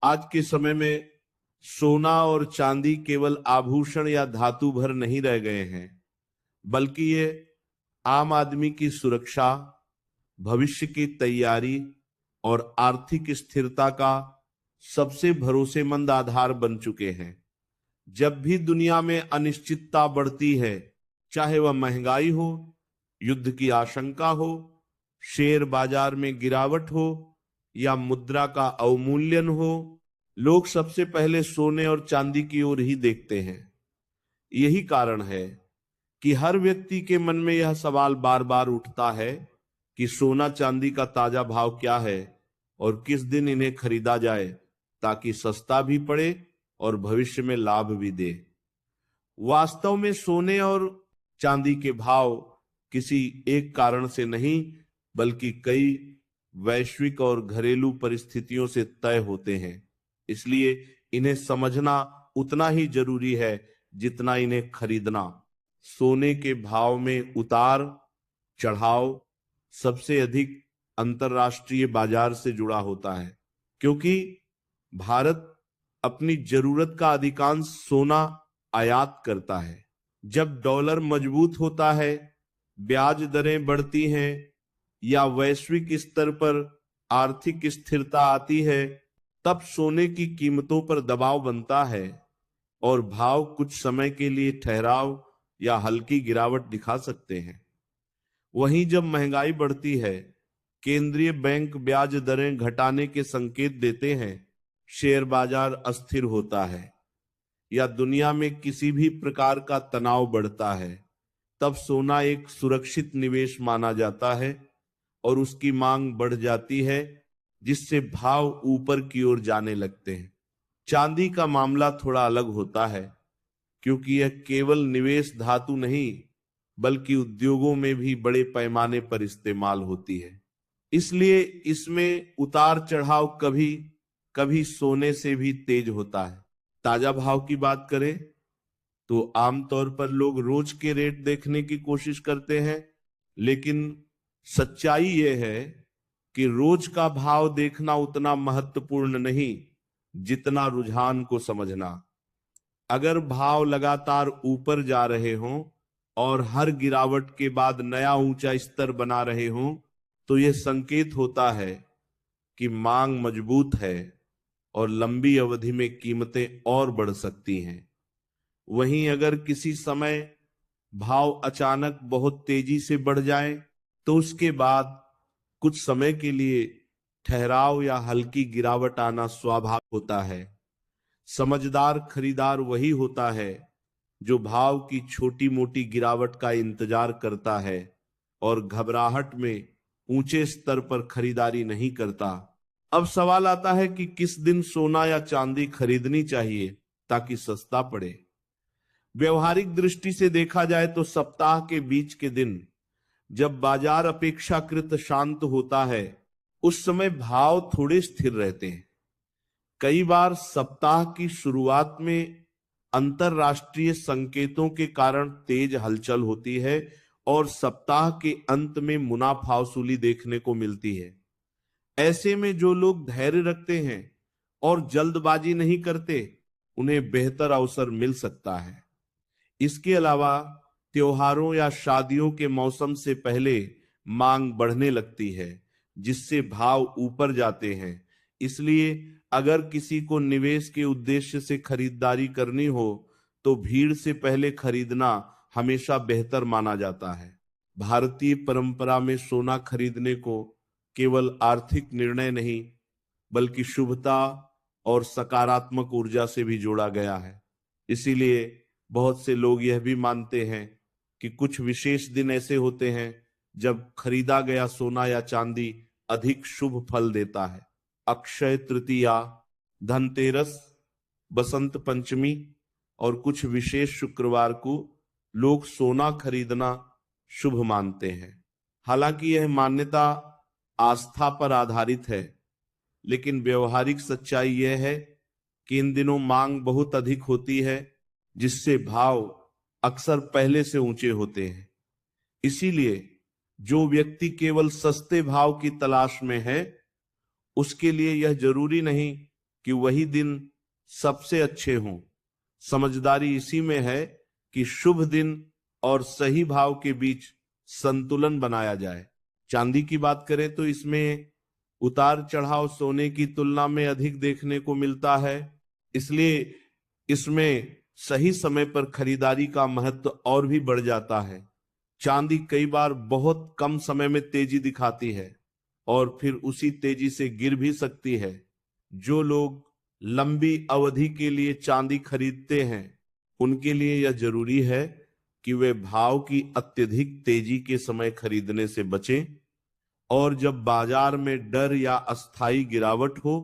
आज के समय में सोना और चांदी केवल आभूषण या धातु भर नहीं रह गए हैं, बल्कि ये आम आदमी की सुरक्षा, भविष्य की तैयारी और आर्थिक स्थिरता का सबसे भरोसेमंद आधार बन चुके हैं। जब भी दुनिया में अनिश्चितता बढ़ती है, चाहे वह महंगाई हो, युद्ध की आशंका हो, शेयर बाजार में गिरावट हो या मुद्रा का अवमूल्यन हो, लोग सबसे पहले सोने और चांदी की ओर ही देखते हैं। यही कारण है कि हर व्यक्ति के मन में यह सवाल बार बार उठता है कि सोना चांदी का ताजा भाव क्या है और किस दिन इन्हें खरीदा जाए ताकि सस्ता भी पड़े और भविष्य में लाभ भी दे। वास्तव में सोने और चांदी के भाव किसी एक कारण से नहीं, बल्कि कई वैश्विक और घरेलू परिस्थितियों से तय होते हैं। इसलिए इन्हें समझना उतना ही जरूरी है जितना इन्हें खरीदना। सोने के भाव में उतार चढ़ाव सबसे अधिक अंतरराष्ट्रीय बाजार से जुड़ा होता है, क्योंकि भारत अपनी जरूरत का अधिकांश सोना आयात करता है। जब डॉलर मजबूत होता है, ब्याज दरें बढ़ती हैं या वैश्विक स्तर पर आर्थिक स्थिरता आती है, तब सोने की कीमतों पर दबाव बनता है और भाव कुछ समय के लिए ठहराव या हल्की गिरावट दिखा सकते हैं। वहीं जब महंगाई बढ़ती है, केंद्रीय बैंक ब्याज दरें घटाने के संकेत देते हैं, शेयर बाजार अस्थिर होता है या दुनिया में किसी भी प्रकार का तनाव बढ़ता है, तब सोना एक सुरक्षित निवेश माना जाता है और उसकी मांग बढ़ जाती है, जिससे भाव ऊपर की ओर जाने लगते हैं। चांदी का मामला थोड़ा अलग होता है, क्योंकि यह केवल निवेश धातु नहीं, बल्कि उद्योगों में भी बड़े पैमाने पर इस्तेमाल होती है। इसलिए इसमें उतार चढ़ाव कभी कभी सोने से भी तेज होता है। ताजा भाव की बात करें तो आमतौर पर लोग रोज के रेट देखने की कोशिश करते हैं, लेकिन सच्चाई यह है कि रोज का भाव देखना उतना महत्वपूर्ण नहीं जितना रुझान को समझना। अगर भाव लगातार ऊपर जा रहे हों और हर गिरावट के बाद नया ऊंचा स्तर बना रहे हों, तो यह संकेत होता है कि मांग मजबूत है और लंबी अवधि में कीमतें और बढ़ सकती हैं। वहीं अगर किसी समय भाव अचानक बहुत तेजी से बढ़ जाए, तो उसके बाद कुछ समय के लिए ठहराव या हल्की गिरावट आना स्वाभाविक होता है। समझदार खरीदार वही होता है जो भाव की छोटी मोटी गिरावट का इंतजार करता है और घबराहट में ऊंचे स्तर पर खरीदारी नहीं करता। अब सवाल आता है कि किस दिन सोना या चांदी खरीदनी चाहिए ताकि सस्ता पड़े। व्यवहारिक दृष्टि से देखा जाए तो सप्ताह के बीच के दिन, जब बाजार अपेक्षाकृत शांत होता है, उस समय भाव थोड़े स्थिर रहते हैं। कई बार सप्ताह की शुरुआत में अंतरराष्ट्रीय संकेतों के कारण तेज हलचल होती है और सप्ताह के अंत में मुनाफा वसूली देखने को मिलती है। ऐसे में जो लोग धैर्य रखते हैं और जल्दबाजी नहीं करते, उन्हें बेहतर अवसर मिल सकता है। इसके अलावा त्योहारों या शादियों के मौसम से पहले मांग बढ़ने लगती है, जिससे भाव ऊपर जाते हैं। इसलिए अगर किसी को निवेश के उद्देश्य से खरीदारी करनी हो, तो भीड़ से पहले खरीदना हमेशा बेहतर माना जाता है। भारतीय परंपरा में सोना खरीदने को केवल आर्थिक निर्णय नहीं, बल्कि शुभता और सकारात्मक ऊर्जा से भी जोड़ा गया है। इसीलिए बहुत से लोग यह भी मानते हैं कि कुछ विशेष दिन ऐसे होते हैं जब खरीदा गया सोना या चांदी अधिक शुभ फल देता है। अक्षय तृतीया, धनतेरस, बसंत पंचमी और कुछ विशेष शुक्रवार को लोग सोना खरीदना शुभ मानते हैं। हालांकि यह मान्यता आस्था पर आधारित है, लेकिन व्यवहारिक सच्चाई यह है कि इन दिनों मांग बहुत अधिक होती है, जिससे भाव अक्सर पहले से ऊंचे होते हैं। इसीलिए जो व्यक्ति केवल सस्ते भाव की तलाश में है, उसके लिए यह जरूरी नहीं कि वही दिन सबसे अच्छे हों। समझदारी इसी में है कि शुभ दिन और सही भाव के बीच संतुलन बनाया जाए। चांदी की बात करें तो इसमें उतार चढ़ाव सोने की तुलना में अधिक देखने को मिलता है, इसलिए इसमें सही समय पर खरीदारी का महत्व और भी बढ़ जाता है। चांदी कई बार बहुत कम समय में तेजी दिखाती है और फिर उसी तेजी से गिर भी सकती है। जो लोग लंबी अवधि के लिए चांदी खरीदते हैं, उनके लिए यह जरूरी है कि वे भाव की अत्यधिक तेजी के समय खरीदने से बचें और जब बाजार में डर या अस्थायी गिरावट हो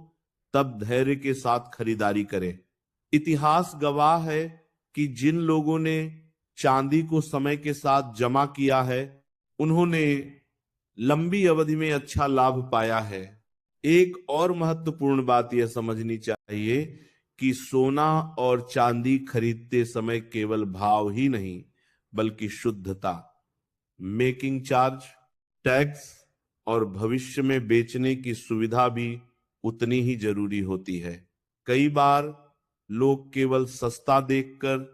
तब धैर्य के साथ खरीदारी करें। इतिहास गवाह है कि जिन लोगों ने चांदी को समय के साथ जमा किया है, उन्होंने लंबी अवधि में अच्छा लाभ पाया है। एक और महत्वपूर्ण बात यह समझनी चाहिए कि सोना और चांदी खरीदते समय केवल भाव ही नहीं, बल्कि शुद्धता, मेकिंग चार्ज, टैक्स और भविष्य में बेचने की सुविधा भी उतनी ही जरूरी होती है। कई बार लोग केवल सस्ता देखकर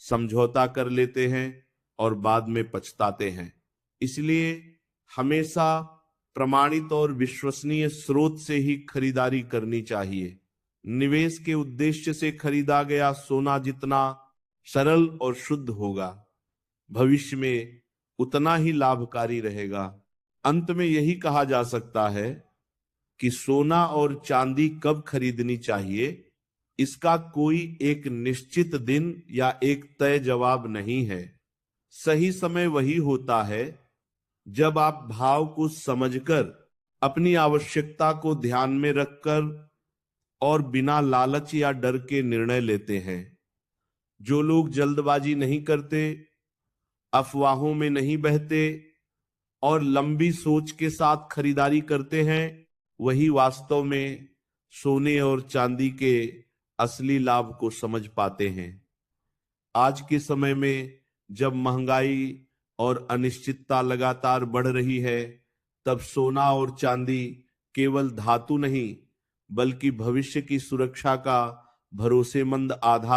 समझौता कर लेते हैं और बाद में पछताते हैं। इसलिए हमेशा प्रमाणित और विश्वसनीय स्रोत से ही खरीदारी करनी चाहिए। निवेश के उद्देश्य से खरीदा गया सोना जितना सरल और शुद्ध होगा, भविष्य में उतना ही लाभकारी रहेगा। अंत में यही कहा जा सकता है कि सोना और चांदी कब खरीदनी चाहिए, इसका कोई एक निश्चित दिन या एक तय जवाब नहीं है। सही समय वही होता है जब आप भाव को समझकर, अपनी आवश्यकता को ध्यान में रखकर और बिना लालच या डर के निर्णय लेते हैं। जो लोग जल्दबाजी नहीं करते, अफवाहों में नहीं बहते और लंबी सोच के साथ खरीदारी करते हैं, वही वास्तव में सोने और चांदी के असली लाभ को समझ पाते हैं। आज के समय में जब महंगाई और अनिश्चितता लगातार बढ़ रही है, तब सोना और चांदी केवल धातु नहीं, बल्कि भविष्य की सुरक्षा का भरोसेमंद आधार